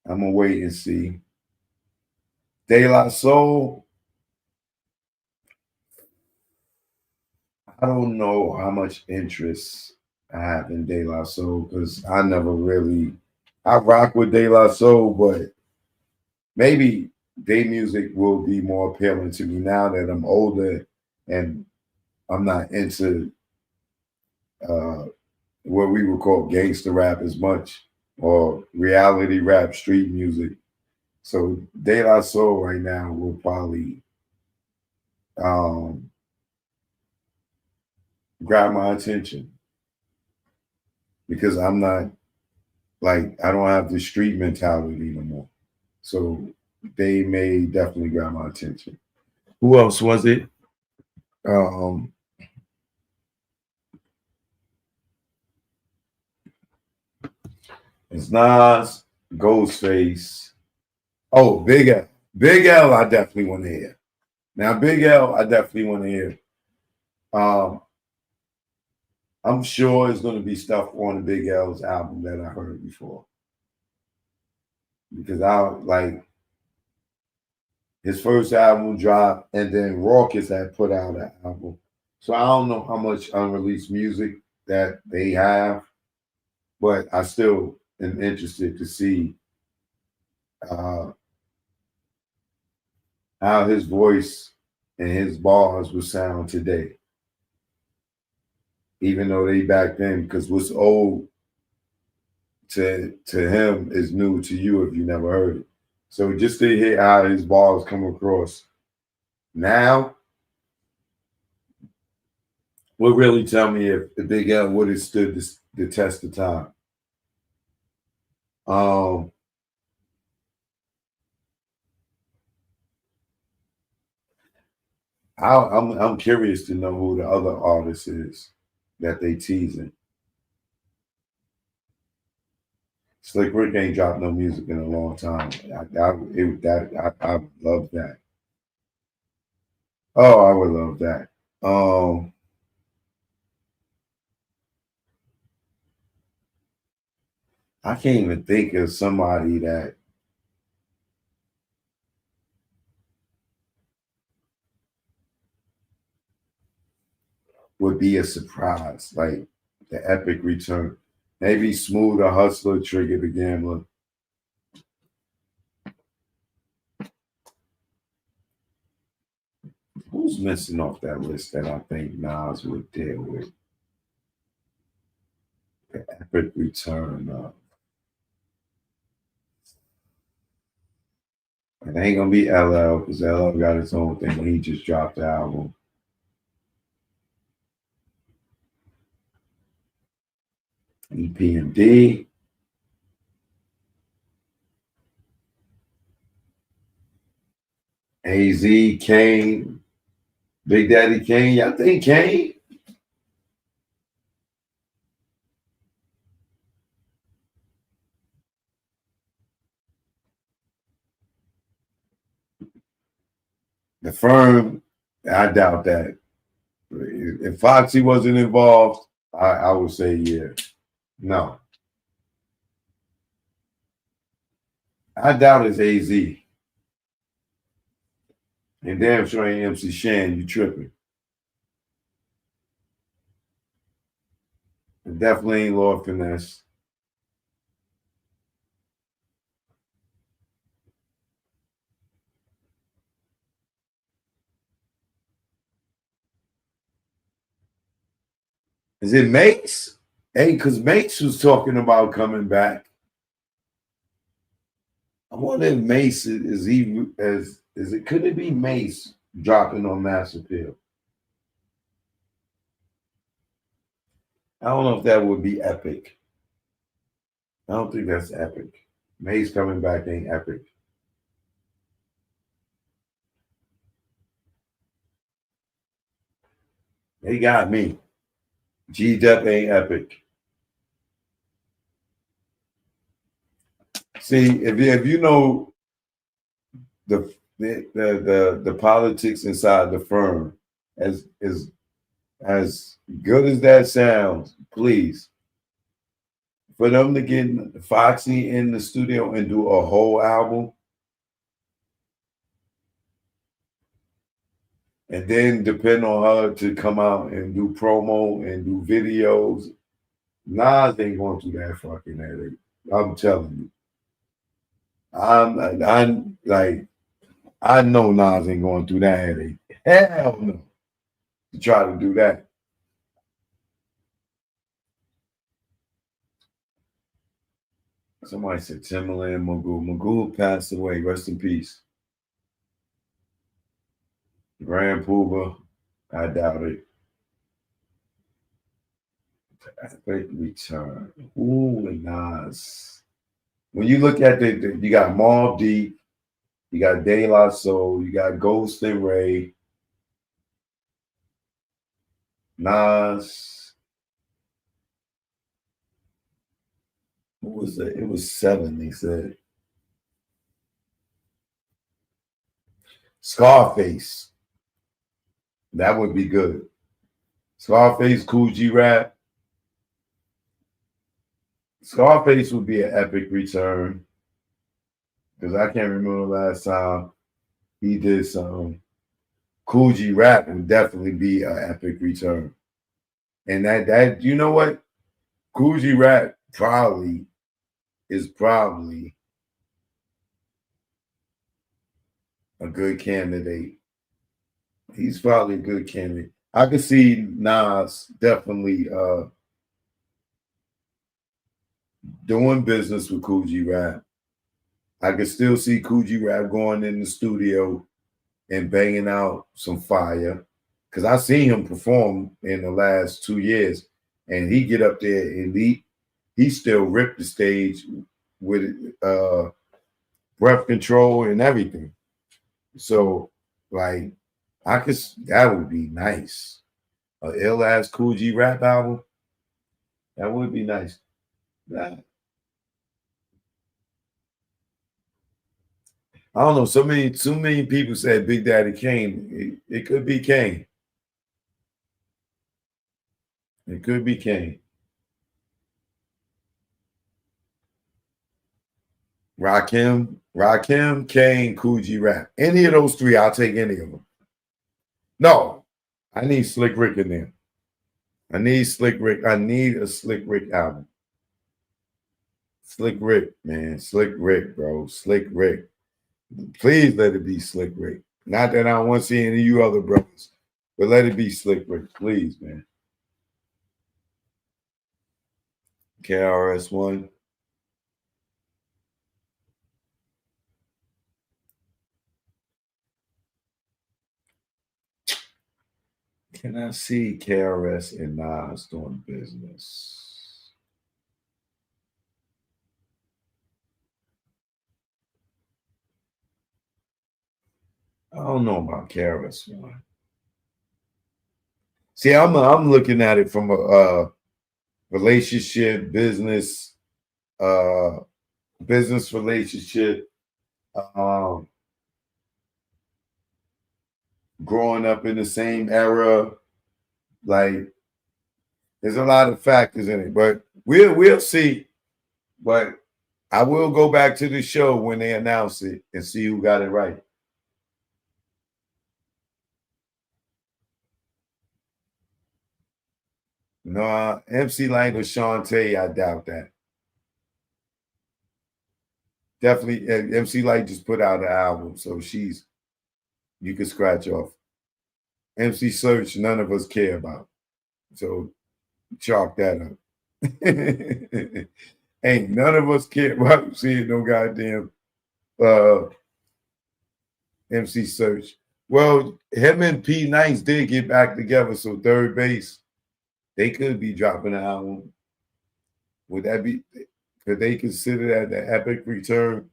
I'm gonna wait and see. De La Soul, I don't know how much interest I have in De La Soul because I rock with De La Soul, but maybe their music will be more appealing to me now that I'm older and I'm not into what we would call gangster rap as much or reality rap, street music. So De La Soul right now will probably grab my attention because I'm not I don't have the street mentality no more. So they may definitely grab my attention. Who else was it? It's Nas, Ghostface. Oh, Big L. Big L, I definitely want to hear. Now, Big L, I definitely want to hear. I'm sure there's going to be stuff on the Big L's album that I heard before. Because his first album dropped, and then Rawkus had put out an album. So I don't know how much unreleased music that they have, but I still am interested to see how his voice and his bars will sound today. Even though they back then, because what's old to him is new to you if you never heard it. So just to hear how his bars come across now will really tell me if the Big L would have stood the test of time. I'm curious to know who the other artist is that they teasing. Slick Rick ain't dropped no music in a long time. I love that. Oh, I would love that. I can't even think of somebody that would be a surprise, like the epic return. Maybe Smooth the Hustler, Trigger the Gambler. Who's missing off that list that I think Nas would deal with? The epic return of. It ain't gonna be LL because LL got his own thing. He just dropped the album. EPMD. AZ, Kane, Big Daddy Kane. Y'all think Kane? The Firm, I doubt that. If Foxy wasn't involved, I would say yeah. No. I doubt it's AZ. And damn sure ain't MC Shan, you tripping. It definitely ain't Lord Finesse. Is it Mace? Hey, because Mace was talking about coming back. I wonder if Mace could it be Mace dropping on Mass Appeal? I don't know if that would be epic. I don't think that's epic. Mace coming back ain't epic. They got me. G-Dep ain't epic. See, if you know the politics inside the firm, as good as that sounds, please, for them to get Foxy in the studio and do a whole album, and then depend on her to come out and do promo and do videos, Nas ain't going through that fucking headache. I'm telling you. I'm like, I know Nas ain't going through that headache. Hell no. To try to do that. Somebody said Timberland Magoo. Magoo passed away. Rest in peace. Grand Pooba, I doubt it. Epic return. Ooh, and Nas. When you look at you got Mobb Deep, you got De La Soul, you got Ghost and Ray, Nas. What was it? It was 7, they said. Scarface. That would be good. Scarface, Cool G Rap. Scarface would be an epic return. Because I can't remember the last time he did something. Cool G Rap would definitely be an epic return. And that you know what? Cool G Rap is probably a good candidate. He's probably a good candidate. I could see Nas definitely doing business with Cool G Rap. I could still see Cool G Rap going in the studio and banging out some fire. Because I seen him perform in the last 2 years. And he get up there and he still ripped the stage with breath control and everything. So, like, that would be nice. A ill ass Cool G Rap album. That would be nice. I don't know. Too many people said Big Daddy Kane. It could be Kane. It could be Kane. Rakim, Kane, Cool G Rap. Any of those three, I'll take any of them. No, I need Slick Rick in there. I need Slick Rick. I need a Slick Rick album. Slick Rick, man. Slick Rick, bro. Slick Rick. Please let it be Slick Rick. Not that I don't want to see any of you other brothers, but let it be Slick Rick, please, man. KRS-One. Can I see KRS and Nas doing business? I don't know about KRS-One. See, I'm looking at it from a relationship, business relationship, growing up in the same era. Like, there's a lot of factors in it, but we'll see. But I will go back to the show when they announce it and see who got it right. No, MC Light or Shantae, I doubt that. Definitely, MC Light just put out an album, so you can scratch off. MC Search, none of us care about. So chalk that up. Ain't none of us care about seeing no goddamn MC Search. Well, him and P Nice did get back together, so Third Base, they could be dropping an album. Would that be, could they consider that the epic return?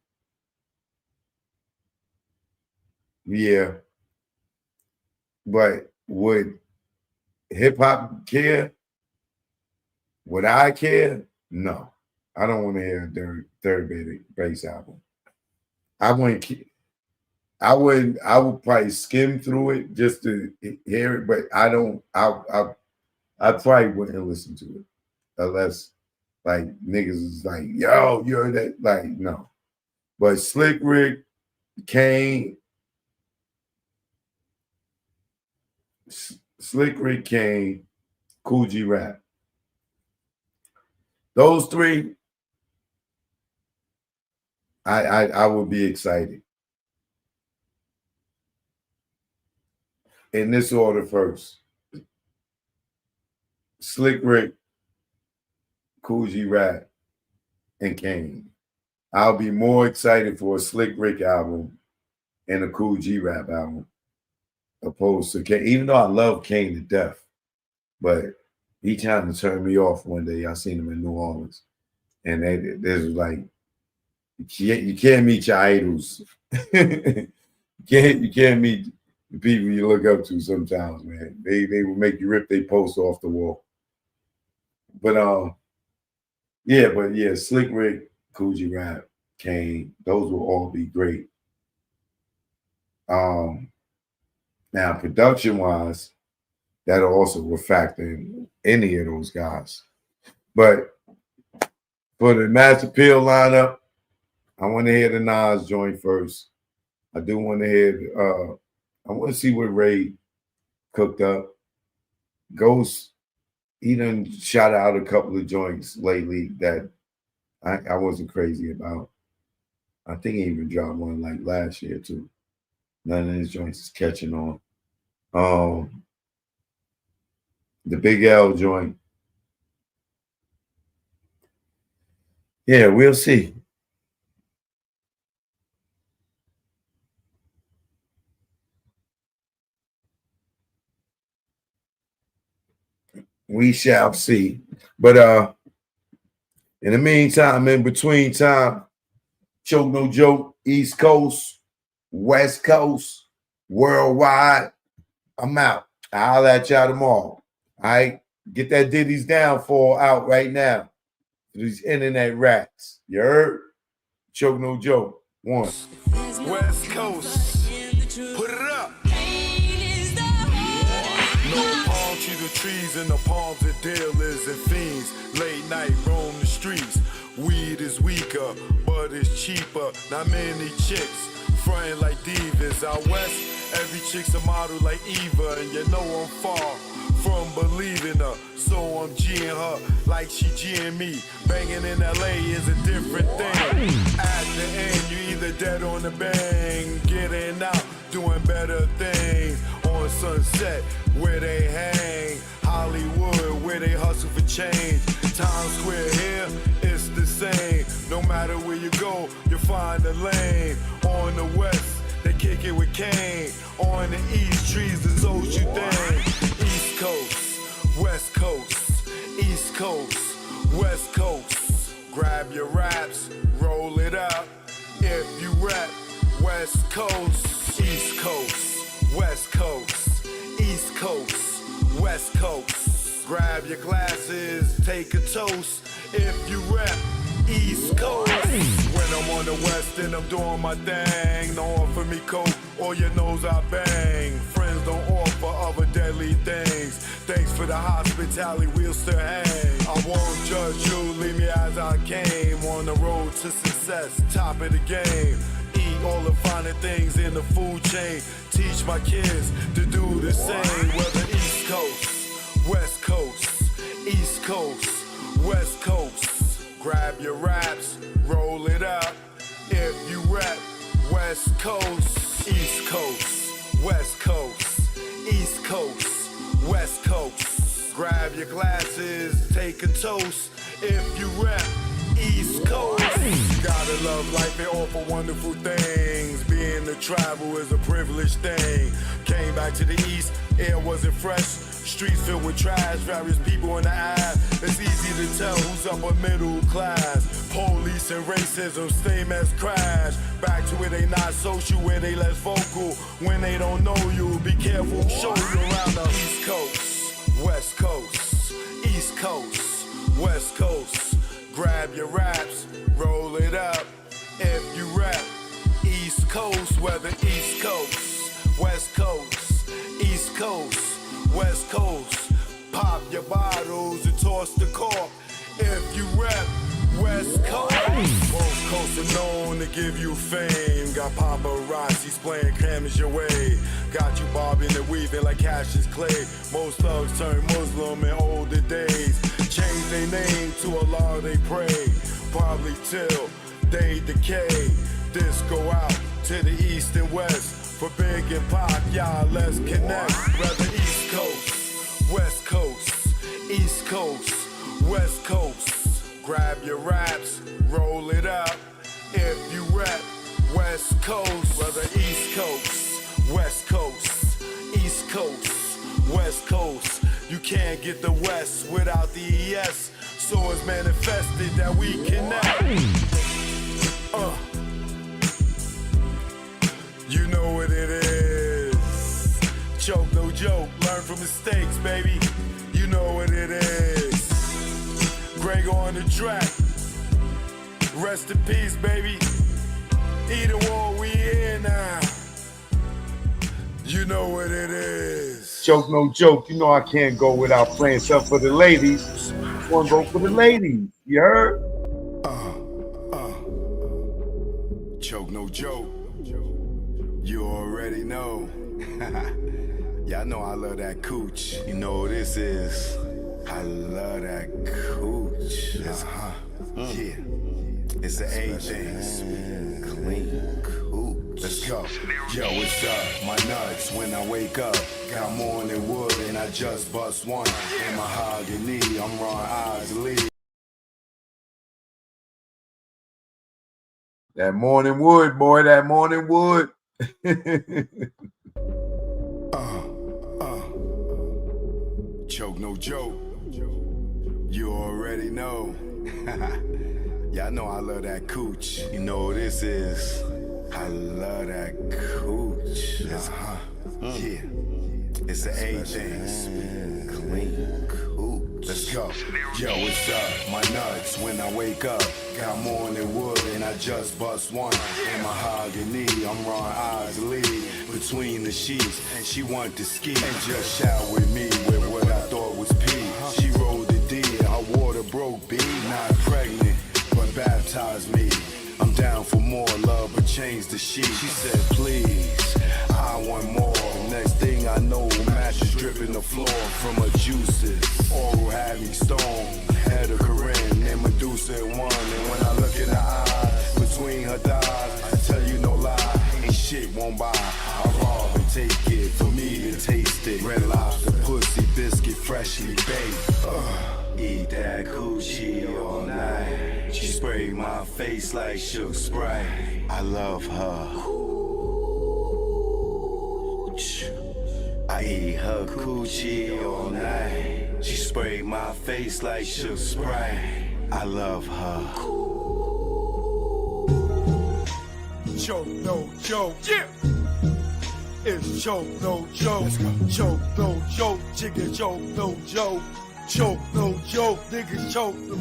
Yeah. But would hip hop care? Would I care? No. I don't want to hear a third bass album. I would probably skim through it just to hear it, but I probably wouldn't listen to it unless like niggas is like, yo, you heard that? Like, no. But Slick Rick, Kane, Cool G Rap. Those three, I would be excited. In this order first. Slick Rick, Cool G Rap, and Kane. I'll be more excited for a Slick Rick album and a Cool G Rap album opposed to Kane. Even though I love Kane to death, but he trying to turn me off one day. I seen him in New Orleans, and there's like, you can't meet your idols. you can't meet the people you look up to sometimes, man. They will make you rip their post off the wall. But Slick Rick, Cool G Rap, Kane, those will all be great. Now production wise, that'll also factor in any of those guys. But for the Mass Appeal lineup, I want to hear the Nas joint first. I do want to hear I want to see what Ray cooked up. Ghost, he done shot out a couple of joints lately that I wasn't crazy about. I think he even dropped one like last year too. None of his joints is catching on. The Big L joint. Yeah, we'll see. We shall see. But in the meantime, in between time, Choke No Joke, East Coast, West Coast, worldwide. I'm out. I'll at y'all tomorrow. All right? Get that Diddy's Downfall out right now. These internet rats. You heard? Choke No Joke. One. West Coast, put it up. No palm to the trees and the palms of dealers and fiends. Late night roam the streets. Weed is weaker, but it's cheaper. Not many chicks frontin' like divas. Out west, every chick's a model like Eva, and you know I'm far from believing her. So I'm G'ing her like she G'ing me. Banging in LA is a different thing. At the end, you either dead on the bang, getting out, doing better things. On Sunset, where they hang. Hollywood, where they hustle for change. Times Square here, it's the same. No matter where you go, you'll find a lane. On the west, they kick it with Kane. On the east, trees the social thing. East Coast, West Coast, East Coast, West Coast. Grab your raps, roll it up. If you rap, West Coast, East Coast, West Coast, East Coast, West Coast. Grab your glasses, take a toast. If you rap, East Coast. When I'm on the west and I'm doing my thing, don't offer me coke or your nose I bang. Friends don't offer other deadly things. Thanks for the hospitality, we'll still hang. I won't judge you, leave me as I came. On the road to success, top of the game. Eat all the finer things in the food chain. Teach my kids to do the same. Whether East Coast, West Coast, East Coast, West Coast. Grab your raps, roll it up. If you rap, West Coast, East Coast, West Coast, East Coast, West Coast. Grab your glasses, take a toast. If you rap, East Coast. Gotta love life and offer wonderful things. Being to travel is a privileged thing. Came back to the east, air wasn't fresh. Streets filled with trash, various people in the eye. It's easy to tell who's upper middle class. Police and racism, same as crash. Back to where they not social, where they less vocal. When they don't know you, be careful, show you around the East Coast, West East Coast, West Coast. Grab your raps, roll it up. If you rap East Coast, whether East Coast, West Coast, East Coast, West Coast. Pop your bottles and toss the cork. If you rap West Coast, both coasts are known to give you fame. Got paparazzis playing cameras your way. Got you bobbing and weaving like Cassius Clay. Most thugs turn Muslim in older days. Change their name to Allah they pray. Probably till they decay. This go out to the east and west. For Big and Pac, y'all let's connect. Rather East Coast, West Coast, East Coast, West Coast. Grab your raps, roll it up. If you rap West Coast, whether East Coast, West Coast, East Coast, West Coast. You can't get the West without the ES. So it's manifested that we connect. You know what it is. Choke, no joke. Learn from mistakes, baby. You know what it is. Greg on the track. Rest in peace, baby. Either war, we here now. You know what it is. Choke, no joke. You know I can't go without playing stuff for the ladies. One vote for the ladies. You heard? Choke, no joke. You already know. Y'all know I love that cooch. You know what this is. I love that cooch. Yeah. It's the A thing. Clean cooch. Let's go. Yo, what's up? My nuts when I wake up. Got more than wood and I just bust one. In mahogany, I'm Ron Isley. That morning wood, boy. That morning wood. Choke, no joke. You already know. Y'all know I love that cooch. You know what this is. I love that cooch. Yeah. It's the A thing. Clean cooch. Let's go. Yo, what's up? My nuts when I wake up. Got more than wood and I just bust one. In mahogany, I'm Ron Isley. Between the sheets, and she want to ski. And just shout with me with what I thought was pee. She rolled the D, her water broke B. Not pregnant, but baptized me. I'm down for more love, but change the sheet. She said, please, I want more. Next thing I know, mattress dripping the floor from her juices. Oral had me stoned. Had a Corinne and Medusa in one. And when I look in her eyes, between her thighs, I tell you no lie, ain't shit won't buy. I rob and take it for me to taste it. Red Lobster, pussy, biscuit, freshly baked. Eat that coochie all night. She sprayed my face like Shook Sprite. I love her. I eat her coochie all night. She sprayed my face like Shook Sprite. I love her. Choke, no joke. Yeah. It's choke, no joke. Choke, no joke. Chicken choke, no joke. Choke, no joke. Niggas choke them